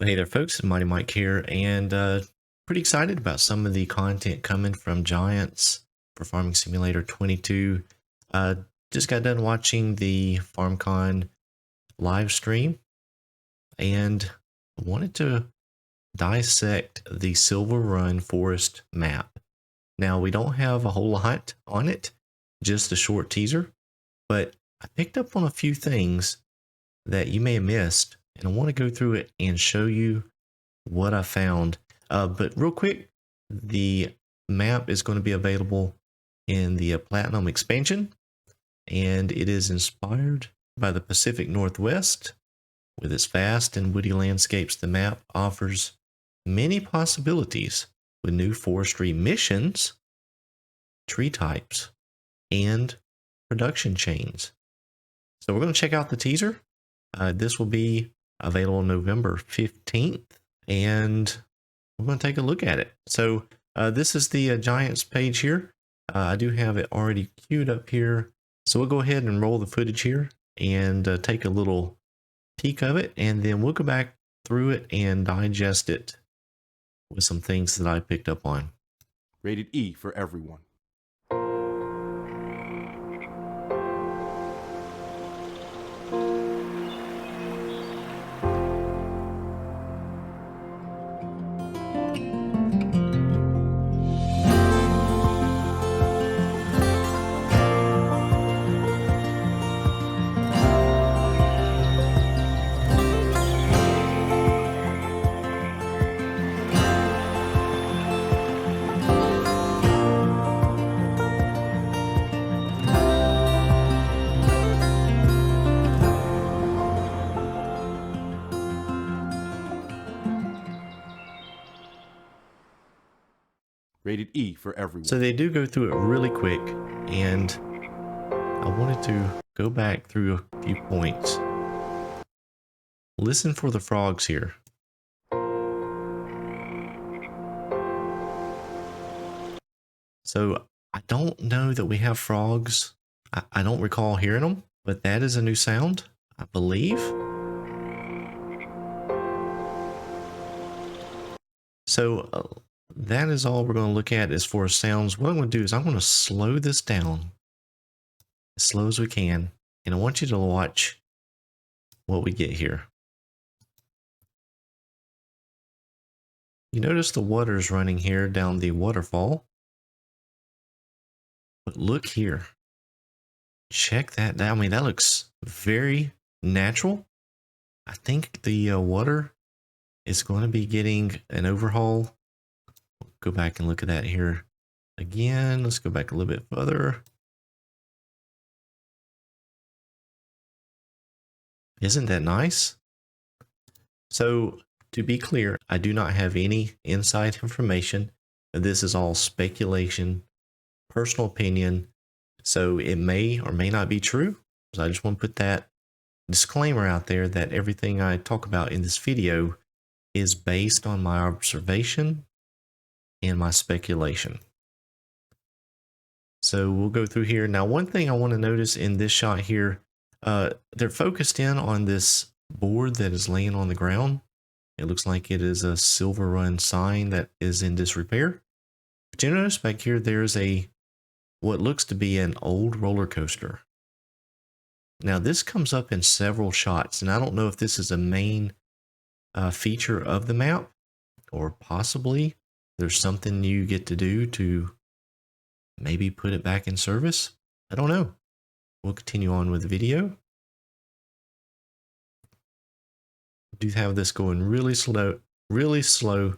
Well, hey there, folks. Mighty Mike here, and pretty excited about some of the content coming from Giants for Farming Simulator 22. Uh, just got done watching the FarmCon live stream, and wanted to dissect the Silverrun Forest map. Now, we don't have a whole lot on it, just a short teaser, but I picked up on a few things that you may have missed, and I want to go through it and show you what I found. But real quick, the map is going to be available in the Platinum expansion, and it is inspired by the Pacific Northwest. With its vast and woody landscapes, the map offers many possibilities with new forestry missions, tree types, and production chains. So we're going to check out the teaser. This will be available November 15th. And we're going to take a look at it. So this is the Giants page here. I do have it already queued up here. So we'll go ahead and roll the footage here and take a little peek of it. And then we'll go back through it and digest it with some things that I picked up on. Rated E for everyone. Rated E for everyone. So they do go through it really quick, and I wanted to go back through a few points. Listen for the frogs here. So I don't know that we have frogs. I don't recall hearing them, but that is a new sound, I believe. So that is all we're going to look at as far as sounds. What I'm going to do is I'm going to slow this down as slow as we can, and I want you to watch what we get here. You notice the water's running here down the waterfall. But look here. Check that out. I mean, that looks very natural. I think the water is going to be getting an overhaul. Go back and look at that here again. Let's go back a little bit further. Isn't that nice? So to be clear, I do not have any inside information. This is all speculation, personal opinion. So it may or may not be true. So I just want to put that disclaimer out there that everything I talk about in this video is based on my observation and my speculation. So we'll go through here. Now, one thing I want to notice in this shot here, they're focused in on this board that is laying on the ground. It looks like it is a Silverrun sign that is in disrepair. But you notice back here, there's what looks to be an old roller coaster. Now, this comes up in several shots, and I don't know if this is a main feature of the map, or possibly there's something you get to do to maybe put it back in service. I don't know. We'll continue on with the video. We do have this going really slow, really slow.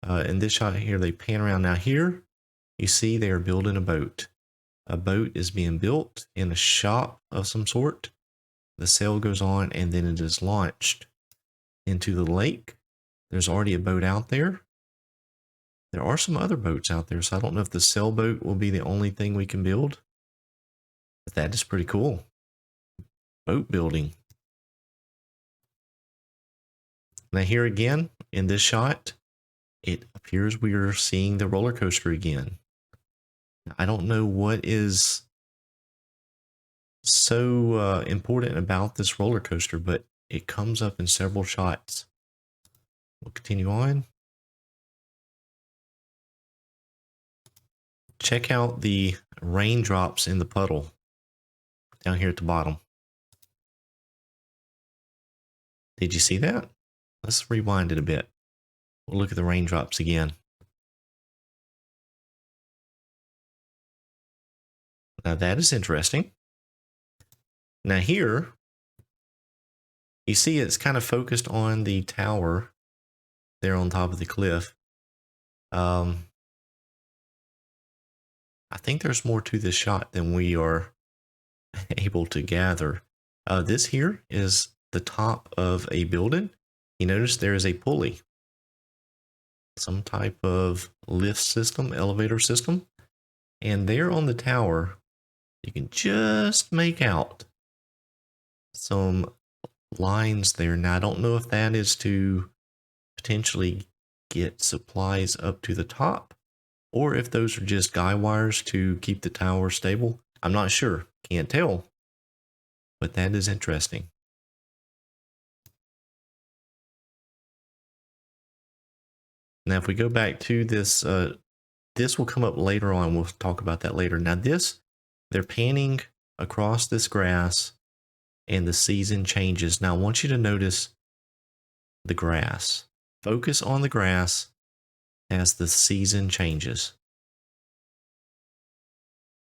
In this shot here, they pan around. Now here, you see they are building a boat. A boat is being built in a shop of some sort. The sail goes on, and then it is launched into the lake. There's already a boat out there. There are some other boats out there, so I don't know if the sailboat will be the only thing we can build. But that is pretty cool. Boat building. Now here again, in this shot, it appears we are seeing the roller coaster again. I don't know what is so important about this roller coaster, but it comes up in several shots. We'll continue on. Check out the raindrops in the puddle down here at the bottom. Did you see that? Let's rewind it a bit. We'll look at the raindrops again. Now that is interesting. Now here, you see it's kind of focused on the tower there on top of the cliff. I think there's more to this shot than we are able to gather. This here is the top of a building. You notice there is a pulley, some type of lift system, elevator system. And there on the tower, you can just make out some lines there. Now, I don't know if that is to potentially get supplies up to the top, or if those are just guy wires to keep the tower stable. I'm not sure. Can't tell. But that is interesting. Now, if we go back to this, this will come up later on. We'll talk about that later. Now, they're panning across this grass and the season changes. Now, I want you to notice the grass. Focus on the grass as the season changes.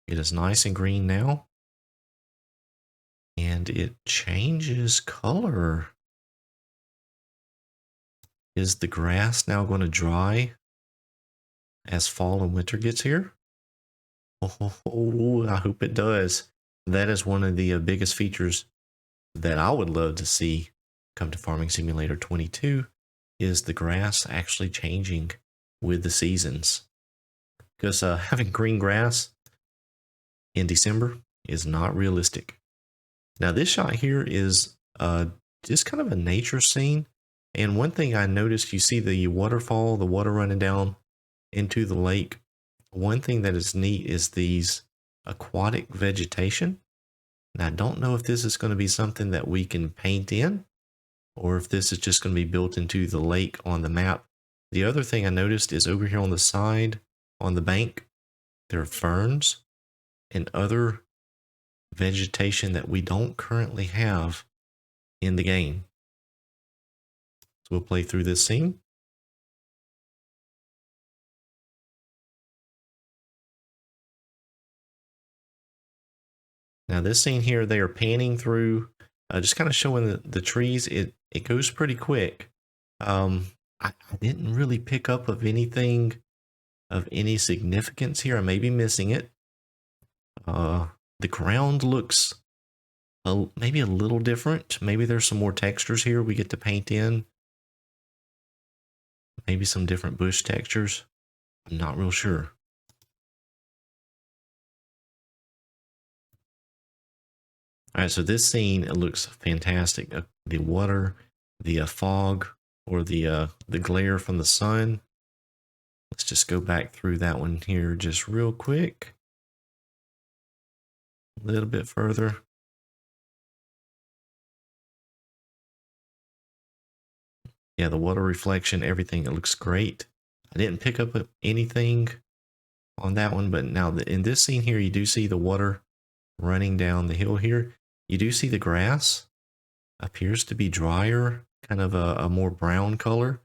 It is nice and green now. And it changes color. Is the grass now going to dry as fall and winter gets here? Oh, I hope it does. That is one of the biggest features that I would love to see come to Farming Simulator 22 is the grass actually changing with the seasons. Because having green grass in December is not realistic. Now this shot here is just kind of a nature scene. And one thing I noticed, you see the waterfall, the water running down into the lake. One thing that is neat is these aquatic vegetation. Now I don't know if this is going to be something that we can paint in, or if this is just going to be built into the lake on the map. The other thing I noticed is over here on the side, on the bank, there are ferns and other vegetation that we don't currently have in the game. So we'll play through this scene. Now this scene here, they are panning through, just kind of showing the trees. It goes pretty quick. I didn't really pick up of anything of any significance here. I may be missing it. The ground looks maybe a little different. Maybe there's some more textures here we get to paint in. Maybe some different bush textures. I'm not real sure. All right, so this scene, it looks fantastic. The water, the fog, or the glare from the sun. Let's just go back through that one here just real quick. A little bit further. Yeah, the water reflection, everything, it looks great. I didn't pick up anything on that one, but now in this scene here, you do see the water running down the hill here. You do see the grass appears to be drier, kind of a more brown color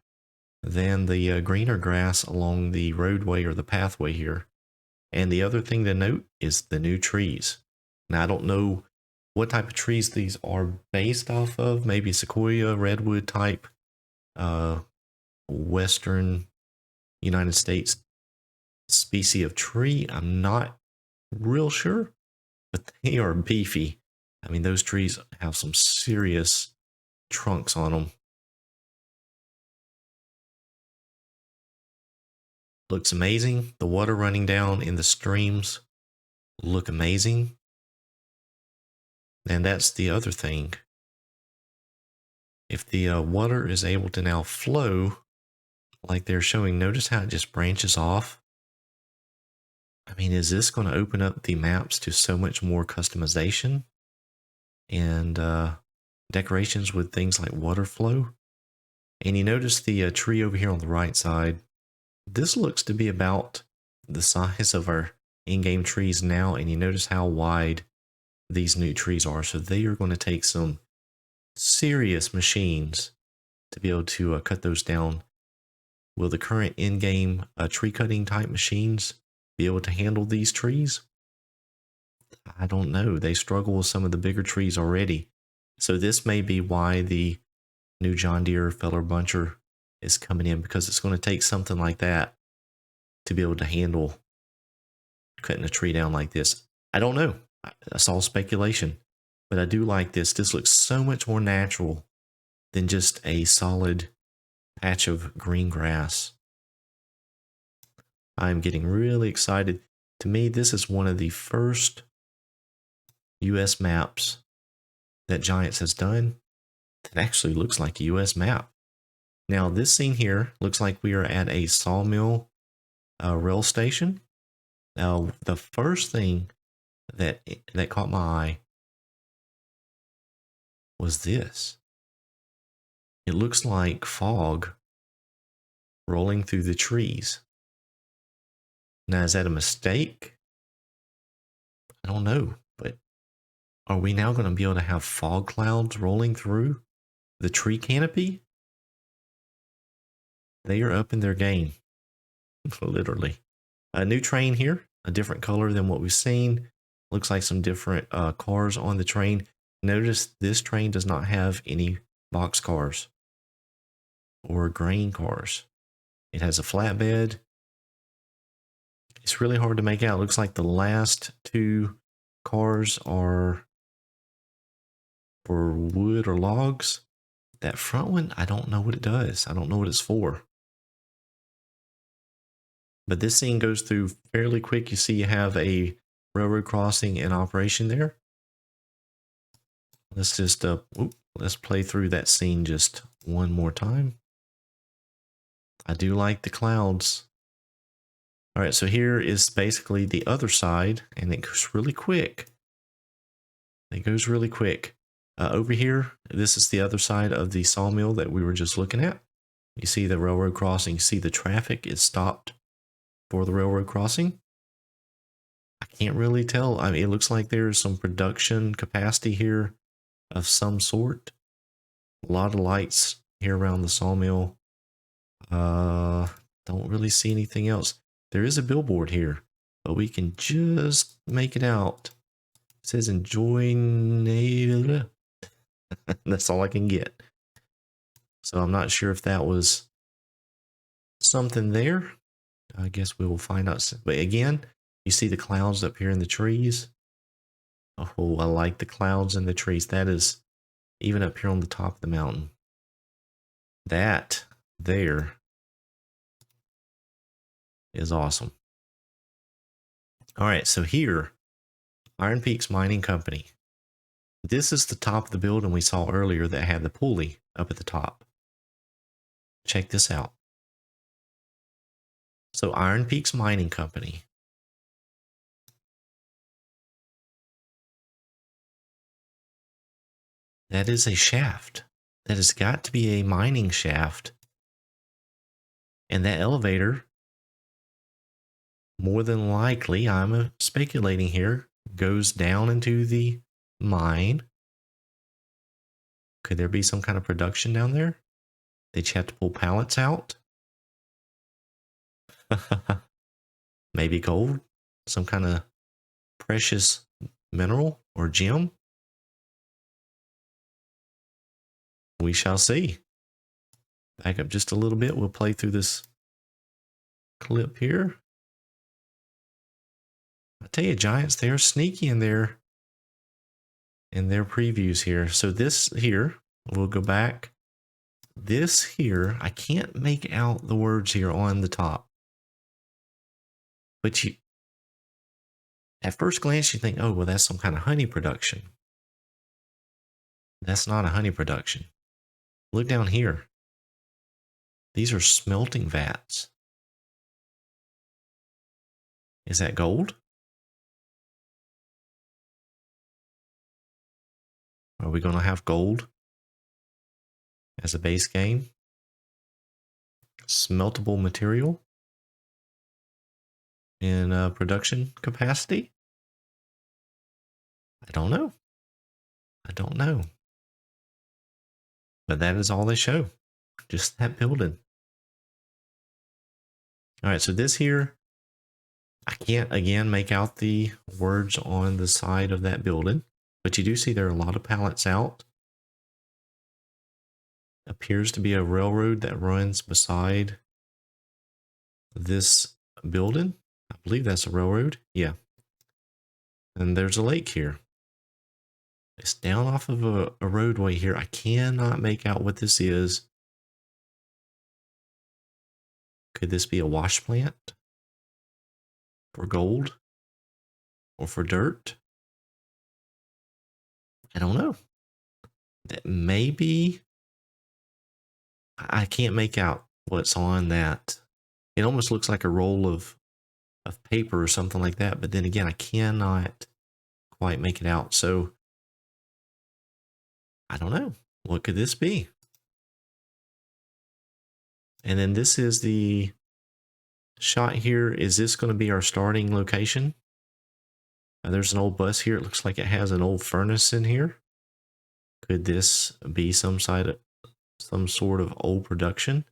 than the greener grass along the roadway or the pathway here. And the other thing to note is the new trees. Now, I don't know what type of trees these are based off of. Maybe sequoia, redwood type, Western United States species of tree. I'm not real sure, but they are beefy. I mean, those trees have some serious trunks on them. Looks amazing. The water running down in the streams look amazing. And that's the other thing. If the water is able to now flow like they're showing, notice how it just branches off. I mean, is this going to open up the maps to so much more customization and decorations with things like water flow? And you notice the tree over here on the right side. This looks to be about the size of our in-game trees now, and you notice how wide these new trees are. So they are going to take some serious machines to be able to cut those down. Will the current in-game tree cutting type machines be able to handle these trees? I don't know. They struggle with some of the bigger trees already. So this may be why the new John Deere Feller Buncher is coming in, because it's going to take something like that to be able to handle cutting a tree down like this. I don't know. That's all speculation. But I do like this. This looks so much more natural than just a solid patch of green grass. I'm getting really excited. To me, this is one of the first US maps that Giants has done that actually looks like a US map. Now, this scene here looks like we are at a sawmill rail station. Now, the first thing that caught my eye was this. It looks like fog rolling through the trees. Now, is that a mistake? I don't know, but are we now going to be able to have fog clouds rolling through the tree canopy? They are up in their game, literally. A new train here, a different color than what we've seen. Looks like some different cars on the train. Notice this train does not have any box cars or grain cars. It has a flatbed. It's really hard to make out. It looks like the last two cars are for wood or logs. That front one, I don't know what it does. I don't know what it's for. But this scene goes through fairly quick. You see you have a railroad crossing in operation there. Let's just let's play through that scene just one more time. I do like the clouds. All right, so here is basically the other side, and it goes really quick. It goes really quick. Over here, this is the other side of the sawmill that we were just looking at. You see the railroad crossing. You see the traffic is stopped for the railroad crossing. I can't really tell. I mean, it looks like there's some production capacity here of some sort. A lot of lights here around the sawmill. Don't really see anything else. There is a billboard here, but we can just make it out. It says enjoy. That's all I can get. So I'm not sure if that was something there. I guess we will find out. But again, you see the clouds up here in the trees. Oh, I like the clouds in the trees. That is even up here on the top of the mountain. That there is awesome. All right, so here, Iron Peaks Mining Company. This is the top of the building we saw earlier that had the pulley up at the top. Check this out. So Iron Peaks Mining Company. That is a shaft. That has got to be a mining shaft. And that elevator, more than likely, I'm speculating here, goes down into the mine. Could there be some kind of production down there? Did you have to pull pallets out? Maybe gold? Some kind of precious mineral or gem? We shall see. Back up just a little bit. We'll play through this clip here. I tell you, Giants, they're sneaky in their previews here. So this here, we'll go back. This here, I can't make out the words here on the top. But you, at first glance, you think, oh, well, that's some kind of honey production. That's not a honey production. Look down here. These are smelting vats. Is that gold? Are we going to have gold as a base game? smeltable material in production capacity? I don't know. I don't know. But that is all they show. Just that building. All right, so this here, I can't again make out the words on the side of that building, but you do see there are a lot of pallets out. Appears to be a railroad that runs beside this building. I believe that's a railroad. Yeah. And there's a lake here. It's down off of a roadway here. I cannot make out what this is. Could this be a wash plant for gold or for dirt? I don't know. That maybe I can't make out what's on that. It almost looks like a roll of paper or something like that. But then again, I cannot quite make it out. So I don't know. What could this be? And then this is the shot here. Is this going to be our starting location? There's an old bus here. It looks like it has an old furnace in here. Could this be some sort of old production?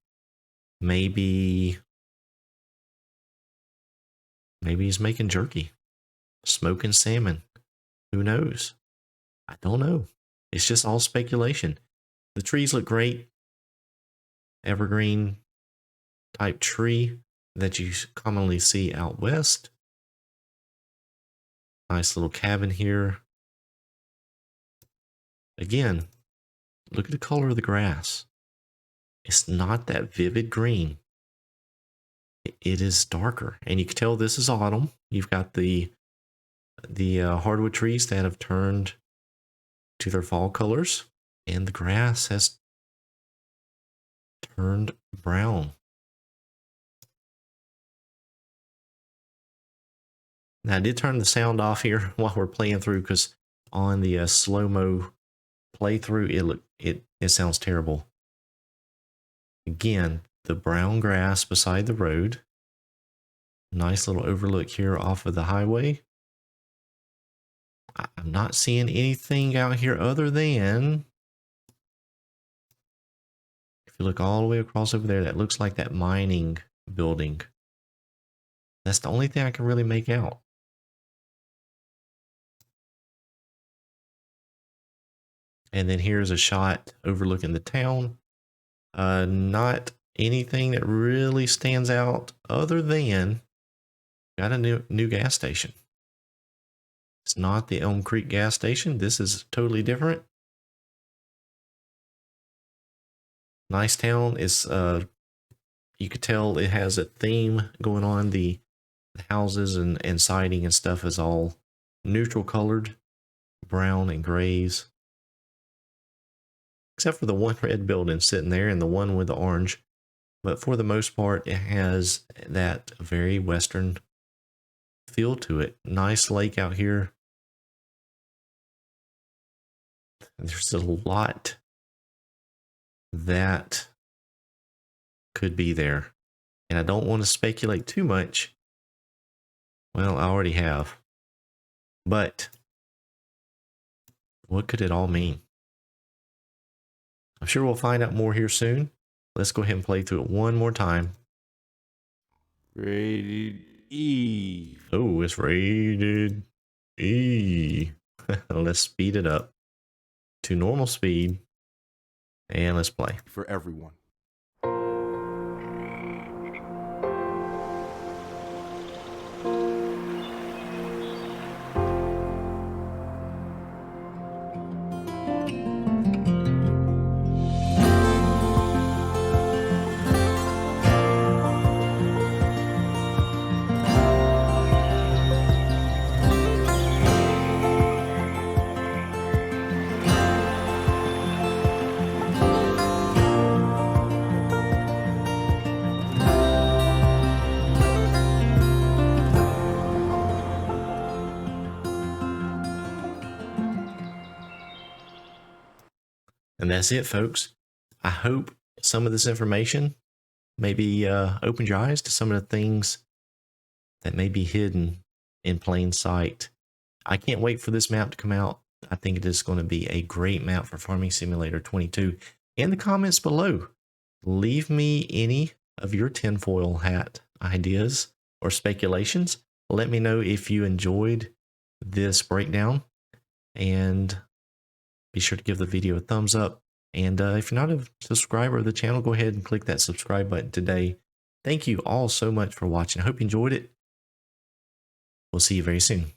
Maybe he's making jerky, smoking salmon. Who knows? I don't know. It's just all speculation. The trees look great. Evergreen type tree that you commonly see out west. Nice little cabin here. Again, look at the color of the grass. It's not that vivid green. It is darker, and you can tell this is autumn. You've got the hardwood trees that have turned to their fall colors, and the grass has turned brown. Now I did turn the sound off here while we're playing through, because on the slow-mo playthrough it sounds terrible. Again, the brown grass beside the road. Nice little overlook here off of the highway. I'm not seeing anything out here other than, if you look all the way across over there, that looks like that mining building. That's the only thing I can really make out. And then here's a shot overlooking the town. Not anything that really stands out other than got a new gas station. It's not the Elm Creek gas station. This is totally different. Nice town. Is you could tell it has a theme going on. The houses and siding and stuff is all neutral colored, brown and grays. Except for the one red building sitting there and the one with the orange. But for the most part, it has that very western feel to it. Nice lake out here. There's a lot that could be there. And I don't want to speculate too much. Well, I already have. But what could it all mean? I'm sure we'll find out more here soon. Let's go ahead and play through it one more time. Rated E. Oh, it's rated E. Let's speed it up to normal speed. And let's play. For everyone. And that's it, folks. I hope some of this information maybe opened your eyes to some of the things that may be hidden in plain sight. I can't wait for this map to come out. I think it is going to be a great map for Farming Simulator 22. In the comments below, leave me any of your tinfoil hat ideas or speculations. Let me know if you enjoyed this breakdown, and be sure to give the video a thumbs up. And if you're not a subscriber of the channel, go ahead and click that subscribe button today. Thank you all so much for watching. I hope you enjoyed it. We'll see you very soon.